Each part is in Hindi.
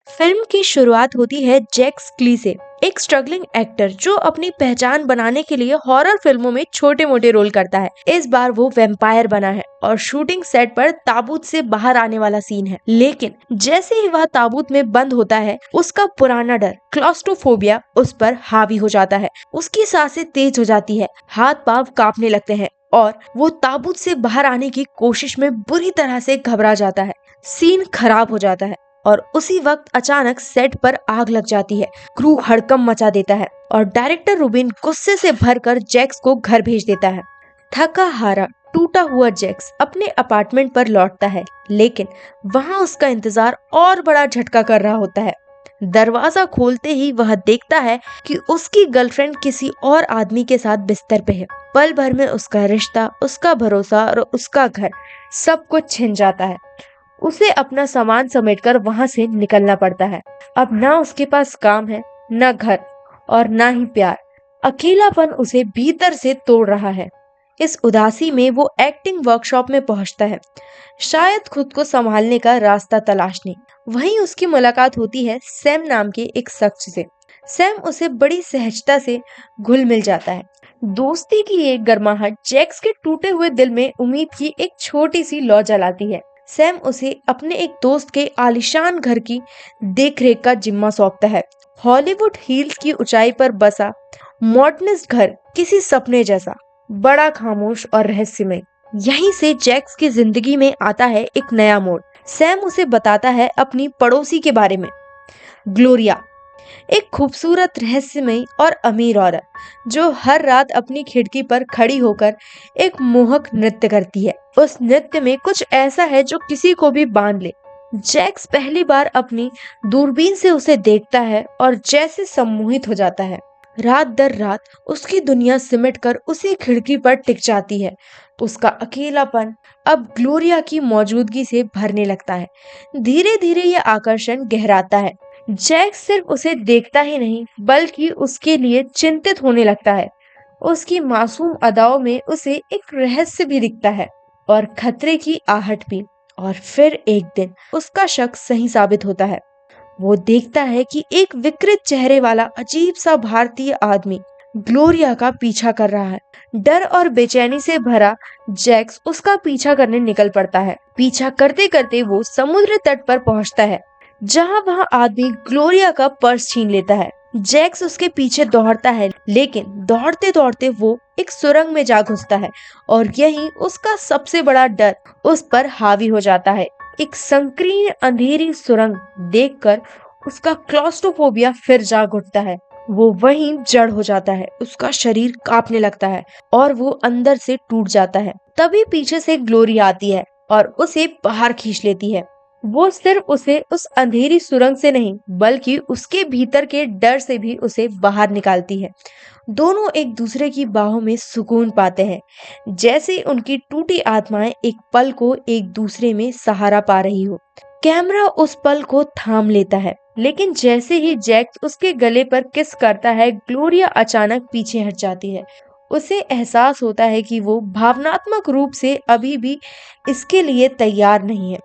फिल्म की शुरुआत होती है जैक्स क्ली से, एक स्ट्रगलिंग एक्टर जो अपनी पहचान बनाने के लिए हॉरर फिल्मों में छोटे मोटे रोल करता है। इस बार वो वैम्पायर बना है और शूटिंग सेट पर ताबूत से बाहर आने वाला सीन है। लेकिन जैसे ही वह ताबूत में बंद होता है, उसका पुराना डर क्लॉस्ट्रोफोबिया उस पर हावी हो जाता है। उसकी सांसें तेज हो जाती है, हाथ पांव कांपने लगते हैं और वो ताबूत से बाहर आने की कोशिश में बुरी तरह से घबरा जाता है। सीन खराब हो जाता है और उसी वक्त अचानक सेट पर आग लग जाती है। क्रू हड़कंप मचा देता है और डायरेक्टर रूबिन गुस्से से भरकर जैक्स को घर भेज देता है। थका हारा टूटा हुआ जैक्स अपने अपार्टमेंट पर लौटता है, लेकिन वहां उसका इंतजार और बड़ा झटका कर रहा होता है। दरवाजा खोलते ही वह देखता है कि उसकी गर्लफ्रेंड किसी और आदमी के साथ बिस्तर पे है। पल भर में उसका रिश्ता, उसका भरोसा और उसका घर सब कुछ छिन जाता है। उसे अपना सामान समेटकर वहां से निकलना पड़ता है। अब ना उसके पास काम है, न घर और ना ही प्यार। अकेलापन उसे भीतर से तोड़ रहा है। इस उदासी में वो एक्टिंग वर्कशॉप में पहुंचता है, शायद खुद को संभालने का रास्ता तलाशने। वहीं उसकी मुलाकात होती है सैम नाम के एक शख्स से। सैम उसे बड़ी सहजता से घुल मिल जाता है। दोस्ती की एक गर्माहट जैक्स के टूटे हुए दिल में उम्मीद की एक छोटी सी लौ जलाती है। सैम उसे अपने एक दोस्त के आलीशान घर की देखरेख का जिम्मा सौंपता है। हॉलीवुड हील्स की ऊंचाई पर बसा मॉडर्निस्ट घर किसी सपने जैसा, बड़ा खामोश और रहस्यमय। यहीं से जैक्स की जिंदगी में आता है एक नया मोड़। सैम उसे बताता है अपनी पड़ोसी के बारे में, ग्लोरिया, एक खूबसूरत, रहस्यमयी और अमीर औरत जो हर रात अपनी खिड़की पर खड़ी होकर एक मोहक नृत्य करती है। उस नृत्य में कुछ ऐसा है जो किसी को भी बांध ले। जैक्स पहली बार अपनी दूरबीन से उसे देखता है और जैसे सम्मोहित हो जाता है। रात दर रात उसकी दुनिया सिमट कर उसी खिड़की पर टिक जाती है। उसका अकेलापन अब ग्लोरिया की मौजूदगी से भरने लगता है। धीरे धीरे यह आकर्षण गहराता है। जैक सिर्फ उसे देखता ही नहीं बल्कि उसके लिए चिंतित होने लगता है। उसकी मासूम अदाओं में उसे एक रहस्य भी दिखता है और खतरे की आहट भी। और फिर एक दिन उसका शक सही साबित होता है। वो देखता है कि एक विकृत चेहरे वाला अजीब सा भारतीय आदमी ग्लोरिया का पीछा कर रहा है। डर और बेचैनी से भरा जैक्स उसका पीछा करने निकल पड़ता है। पीछा करते करते वो समुद्र तट पर पहुंचता है, जहां वह आदमी ग्लोरिया का पर्स छीन लेता है। जैक्स उसके पीछे दौड़ता है, लेकिन दौड़ते दौड़ते वो एक सुरंग में जा घुसता है और यही उसका सबसे बड़ा डर उस पर हावी हो जाता है। एक संकीर्ण अंधेरी सुरंग देखकर उसका क्लॉस्ट्रोफोबिया फिर जाग उठता है। वो वहीं जड़ हो जाता है, उसका शरीर कांपने लगता है और वो अंदर से टूट जाता है। तभी पीछे से ग्लोरिया आती है और उसे बाहर खींच लेती है। वो सिर्फ उसे उस अंधेरी सुरंग से नहीं बल्कि उसके भीतर के डर से भी उसे बाहर निकालती है। दोनों एक दूसरे की बाहों में सुकून पाते हैं, जैसे उनकी टूटी आत्माएं एक पल को एक दूसरे में सहारा पा रही हो। कैमरा उस पल को थाम लेता है, लेकिन जैसे ही जैक्स उसके गले पर किस करता है, ग्लोरिया अचानक पीछे हट जाती है। उसे एहसास होता है कि वो भावनात्मक रूप से अभी भी इसके लिए तैयार नहीं है।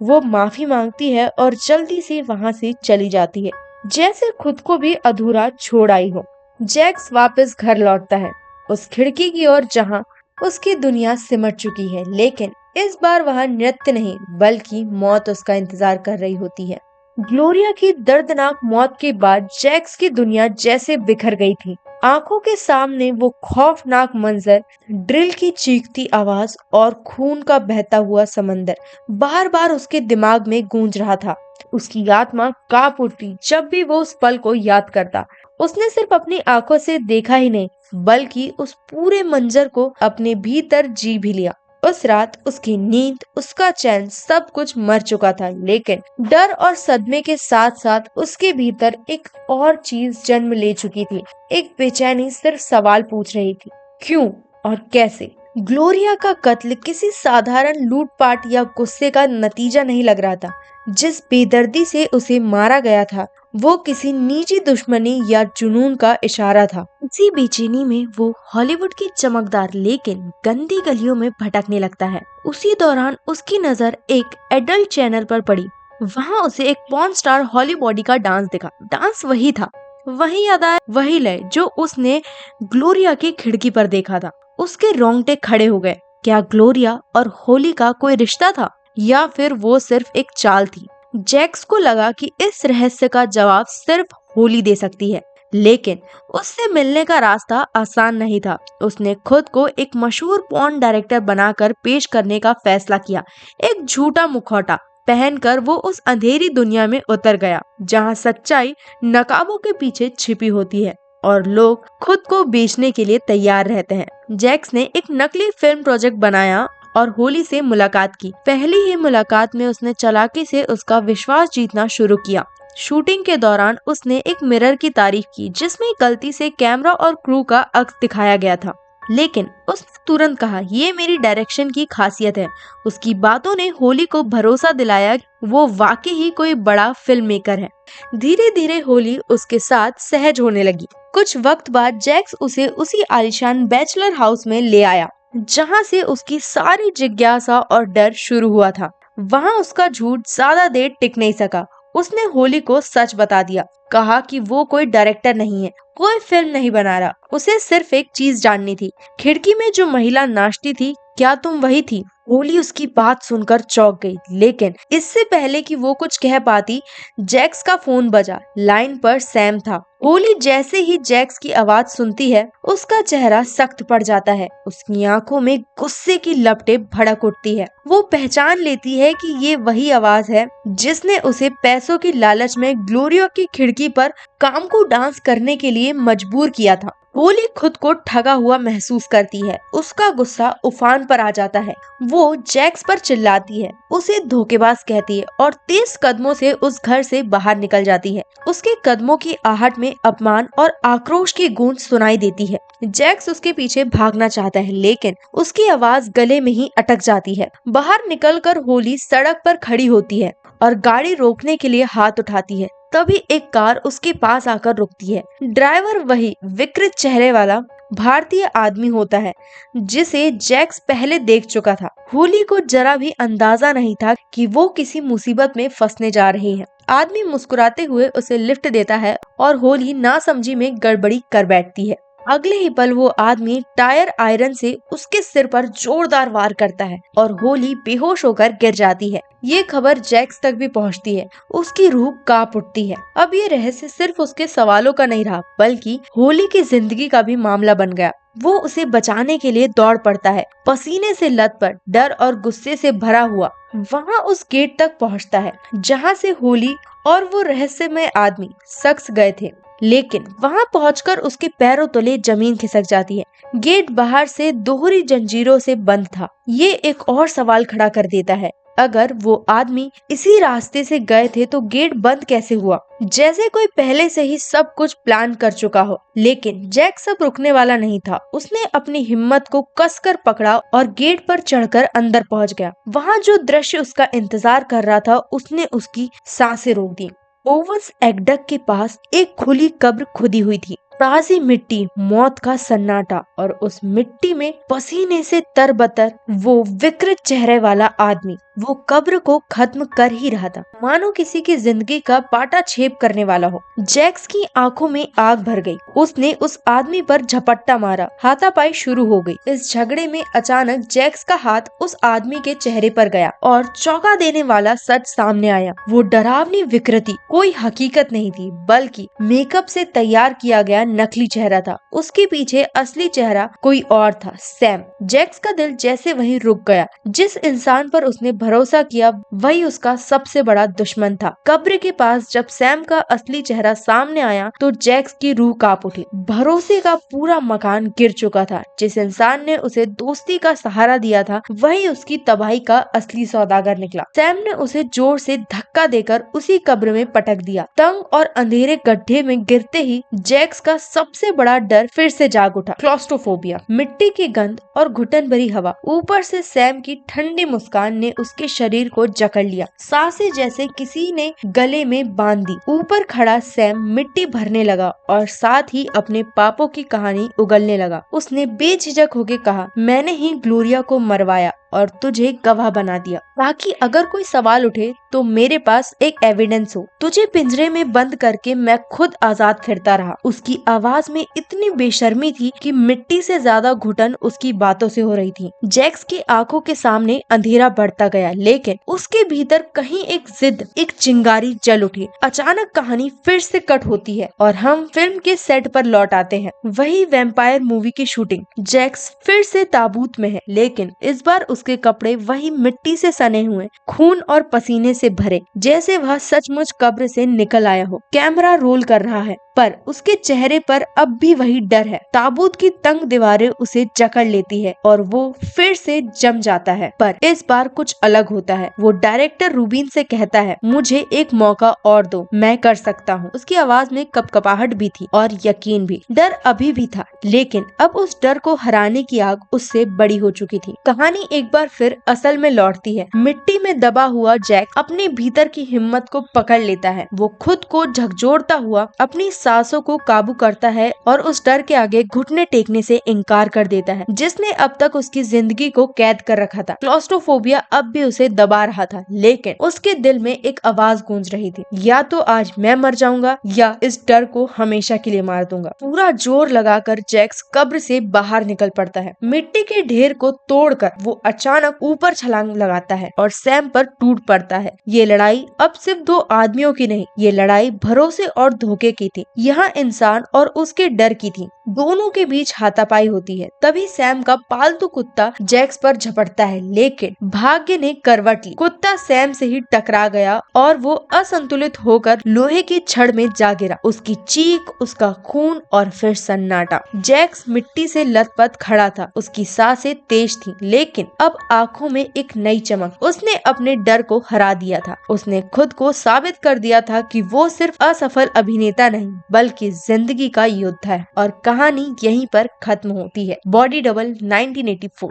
वो माफी मांगती है और जल्दी से वहां से चली जाती है, जैसे खुद को भी अधूरा छोड़ आई हो। जैक्स वापस घर लौटता है, उस खिड़की की ओर जहां उसकी दुनिया सिमट चुकी है, लेकिन इस बार वह नृत्य नहीं बल्कि मौत उसका इंतजार कर रही होती है। ग्लोरिया की दर्दनाक मौत के बाद जैक्स की दुनिया जैसे बिखर गई थी। आंखों के सामने वो खौफनाक मंजर, ड्रिल की चीखती आवाज और खून का बहता हुआ समंदर बार बार उसके दिमाग में गूंज रहा था। उसकी आत्मा कांप उठती जब भी वो उस पल को याद करता। उसने सिर्फ अपनी आंखों से देखा ही नहीं बल्कि उस पूरे मंजर को अपने भीतर जी भी लिया। उस रात उसकी नींद, उसका चैन, सब कुछ मर चुका था, लेकिन डर और सदमे के साथ साथ उसके भीतर एक और चीज जन्म ले चुकी थी। एक बेचैनी सिर्फ सवाल पूछ रही थी, क्यों और कैसे। ग्लोरिया का कत्ल किसी साधारण लूटपाट या गुस्से का नतीजा नहीं लग रहा था। जिस बेदर्दी से उसे मारा गया था वो किसी निजी दुश्मनी या जुनून का इशारा था। इसी बेचैनी में वो हॉलीवुड की चमकदार लेकिन गंदी गलियों में भटकने लगता है। उसी दौरान उसकी नजर एक एडल्ट चैनल पर पड़ी। वहाँ उसे एक पॉर्न स्टार हॉली बॉडी का डांस दिखा। डांस वही था, वही अदा, वही लय जो उसने ग्लोरिया की खिड़की पर देखा था। उसके रोंगटे खड़े हो गए। क्या ग्लोरिया और होली का कोई रिश्ता था या फिर वो सिर्फ एक चाल थी? जैक्स को लगा कि इस रहस्य का जवाब सिर्फ होली दे सकती है, लेकिन उससे मिलने का रास्ता आसान नहीं था। उसने खुद को एक मशहूर पॉर्न डायरेक्टर बनाकर पेश करने का फैसला किया। एक झूठा मुखौटा पहनकर वो उस अंधेरी दुनिया में उतर गया जहाँ सच्चाई नकाबों के पीछे छिपी होती है और लोग खुद को बेचने के लिए तैयार रहते हैं। जैक्स ने एक नकली फिल्म प्रोजेक्ट बनाया और होली से मुलाकात की। पहली ही मुलाकात में उसने चालाकी से उसका विश्वास जीतना शुरू किया। शूटिंग के दौरान उसने एक मिरर की तारीफ की जिसमें गलती से कैमरा और क्रू का अक्स दिखाया गया था, लेकिन उसने तुरंत कहा, ये मेरी डायरेक्शन की खासियत है। उसकी बातों ने होली को भरोसा दिलाया वो वाकई ही कोई बड़ा फिल्म मेकर है। धीरे धीरे होली उसके साथ सहज होने लगी। कुछ वक्त बाद जैक्स उसे उसी आलीशान बैचलर हाउस में ले आया जहाँ से उसकी सारी जिज्ञासा और डर शुरू हुआ था। वहाँ उसका झूठ ज्यादा देर टिक नहीं सका। उसने होली को सच बता दिया, कहा कि वो कोई डायरेक्टर नहीं है, कोई फिल्म नहीं बना रहा। उसे सिर्फ एक चीज जाननी थी, खिड़की में जो महिला नाचती थी, क्या तुम वही थी? होली उसकी बात सुनकर चौंक गई, लेकिन इससे पहले कि वो कुछ कह पाती, जैक्स का फोन बजा। लाइन पर सैम था। होली जैसे ही जैक्स की आवाज सुनती है, उसका चेहरा सख्त पड़ जाता है। उसकी आंखों में गुस्से की लपटें भड़क उठती है। वो पहचान लेती है कि ये वही आवाज है जिसने उसे पैसों की लालच में ग्लोरिया की खिड़की पर काम को डांस करने के लिए मजबूर किया था। होली खुद को ठगा हुआ महसूस करती है। उसका गुस्सा उफान पर आ जाता है। वो जैक्स पर चिल्लाती है, उसे धोखेबाज कहती है और तेज कदमों से उस घर से बाहर निकल जाती है। उसके कदमों की आहट में अपमान और आक्रोश की गूंज सुनाई देती है। जैक्स उसके पीछे भागना चाहता है, लेकिन उसकी आवाज गले में ही अटक जाती है। बाहर निकलकर होली सड़क पर खड़ी होती है और गाड़ी रोकने के लिए हाथ उठाती है। तभी एक कार उसके पास आकर रुकती है। ड्राइवर वही विकृत चेहरे वाला भारतीय आदमी होता है जिसे जैक्स पहले देख चुका था। होली को जरा भी अंदाजा नहीं था कि वो किसी मुसीबत में फंसने जा रही है। आदमी मुस्कुराते हुए उसे लिफ्ट देता है और होली नासमझी में गड़बड़ी कर बैठती है। अगले ही पल वो आदमी टायर आयरन से उसके सिर पर जोरदार वार करता है और होली बेहोश होकर गिर जाती है। ये खबर जैक्स तक भी पहुंचती है। उसकी रूह कांप उठती है। अब ये रहस्य सिर्फ उसके सवालों का नहीं रहा, बल्कि होली की जिंदगी का भी मामला बन गया। वो उसे बचाने के लिए दौड़ पड़ता है, पसीने से लथपथ, डर और गुस्से से भरा हुआ। वहाँ उस गेट तक पहुँचता है जहाँ से होली और वो रहस्यमय आदमी शख्स गए थे, लेकिन वहां पहुंचकर उसके पैरों तले जमीन खिसक जाती है। गेट बाहर से दोहरी जंजीरों से बंद था। ये एक और सवाल खड़ा कर देता है, अगर वो आदमी इसी रास्ते से गए थे तो गेट बंद कैसे हुआ? जैसे कोई पहले से ही सब कुछ प्लान कर चुका हो। लेकिन जैक सब रुकने वाला नहीं था। उसने अपनी हिम्मत को कसकर पकड़ा और गेट पर चढ़कर अंदर पहुंच गया। वहाँ जो दृश्य उसका इंतजार कर रहा था, उसने उसकी सांसें रोक दी। ओवंस एक्डक के पास एक खुली कब्र खुदी हुई थी। ताजी मिट्टी, मौत का सन्नाटा और उस मिट्टी में पसीने से तरबतर वो विकृत चेहरे वाला आदमी वो कब्र को खत्म कर ही रहा था, मानो किसी की जिंदगी का पाटा छेप करने वाला हो। जैक्स की आंखों में आग भर गई। उसने उस आदमी पर झपट्टा मारा। हाथापाई शुरू हो गई। इस झगड़े में अचानक जैक्स का हाथ उस आदमी के चेहरे पर गया और चौंका देने वाला सच सामने आया। वो डरावनी विकृति कोई हकीकत नहीं थी, बल्कि मेकअप से तैयार किया गया नकली चेहरा था। उसके पीछे असली चेहरा कोई और था, सैम। जैक्स का दिल जैसे वहीं रुक गया। जिस इंसान पर उसने भरोसा किया वही उसका सबसे बड़ा दुश्मन था। कब्र के पास जब सैम का असली चेहरा सामने आया तो जैक्स की रूह कांप उठी। भरोसे का पूरा मकान गिर चुका था। जिस इंसान ने उसे दोस्ती का सहारा दिया था वही उसकी तबाही का असली सौदागर निकला। सैम ने उसे जोर से धक्का देकर उसी कब्र में पटक दिया। तंग और अंधेरे गड्ढे में गिरते ही जैक्स का सबसे बड़ा डर फिर से जाग उठा, क्लॉस्ट्रोफोबिया। मिट्टी की गंध और घुटन भरी हवा, ऊपर से सैम की ठंडी मुस्कान ने उसके शरीर को जकड़ लिया। सांसें जैसे किसी ने गले में बांध दी। ऊपर खड़ा सैम मिट्टी भरने लगा और साथ ही अपने पापों की कहानी उगलने लगा। उसने बेझिझक होकर कहा, मैंने ही ग्लोरिया को मरवाया और तुझे गवाह बना दिया ताकि अगर कोई सवाल उठे तो मेरे पास एक एविडेंस हो। तुझे पिंजरे में बंद करके मैं खुद आजाद फिरता रहा। उसकी आवाज में इतनी बेशर्मी थी कि मिट्टी से ज्यादा घुटन उसकी बातों से हो रही थी। जैक्स की आंखों के सामने अंधेरा बढ़ता गया, लेकिन उसके भीतर कहीं एक जिद, एक चिंगारी जल उठी। अचानक कहानी फिर से कट होती है और हम फिल्म के सेट पर लौट आते हैं। वही वैम्पायर मूवी की शूटिंग। जैक्स फिर से ताबूत में है, लेकिन इस बार उसके कपड़े वही मिट्टी से सने हुए, खून और पसीने से भरे, जैसे वह सचमुच कब्र से निकल आया हो। कैमरा रोल कर रहा है, पर उसके चेहरे पर अब भी वही डर है। ताबूत की तंग दीवारें उसे जकड़ लेती है और वो फिर से जम जाता है। पर इस बार कुछ अलग होता है। वो डायरेक्टर रूबिन से कहता है, मुझे एक मौका और दो, मैं कर सकता हूँ। उसकी आवाज में कपकपाहट भी थी और यकीन भी। डर अभी भी था, लेकिन अब उस डर को हराने की आग उससे बड़ी हो चुकी थी। कहानी एक बार फिर असल में लौटती है। मिट्टी में दबा हुआ जैक अपने भीतर की हिम्मत को पकड़ लेता है। वो खुद को झकझोरता हुआ अपनी सांसों को काबू करता है और उस डर के आगे घुटने टेकने से इनकार कर देता है जिसने अब तक उसकी जिंदगी को कैद कर रखा था। क्लॉस्ट्रोफोबिया अब भी उसे दबा रहा था, लेकिन उसके दिल में एक आवाज गूंज रही थी, या तो आज मैं मर जाऊंगा या इस डर को हमेशा के लिए मार दूंगा। पूरा जोर लगाकर जैक्स कब्र से बाहर निकल पड़ता है। मिट्टी के ढेर को तोड़कर वो अचानक ऊपर छलांग लगाता है और सैम पर टूट पड़ता है। ये लड़ाई अब सिर्फ दो आदमियों की नहीं, ये लड़ाई भरोसे और धोखे की थी। यहाँ इंसान और उसके डर की थी। दोनों के बीच हाथापाई होती है। तभी सैम का पालतू कुत्ता जैक्स पर झपटता है, लेकिन भाग्य ने करवट ली। कुत्ता सैम से ही टकरा गया और वो असंतुलित होकर लोहे की छड़ में जा गिरा। उसकी चीख, उसका खून और फिर सन्नाटा। जैक्स मिट्टी से लथपथ खड़ा था। उसकी सांसें तेज थी, लेकिन अब आंखों में एक नई चमक। उसने अपने डर को हरा दिया था। उसने खुद को साबित कर दिया था कि वो सिर्फ असफल अभिनेता नहीं, बल्कि जिंदगी का योद्धा है। और कहानी यहीं पर खत्म होती है। Body double 1984।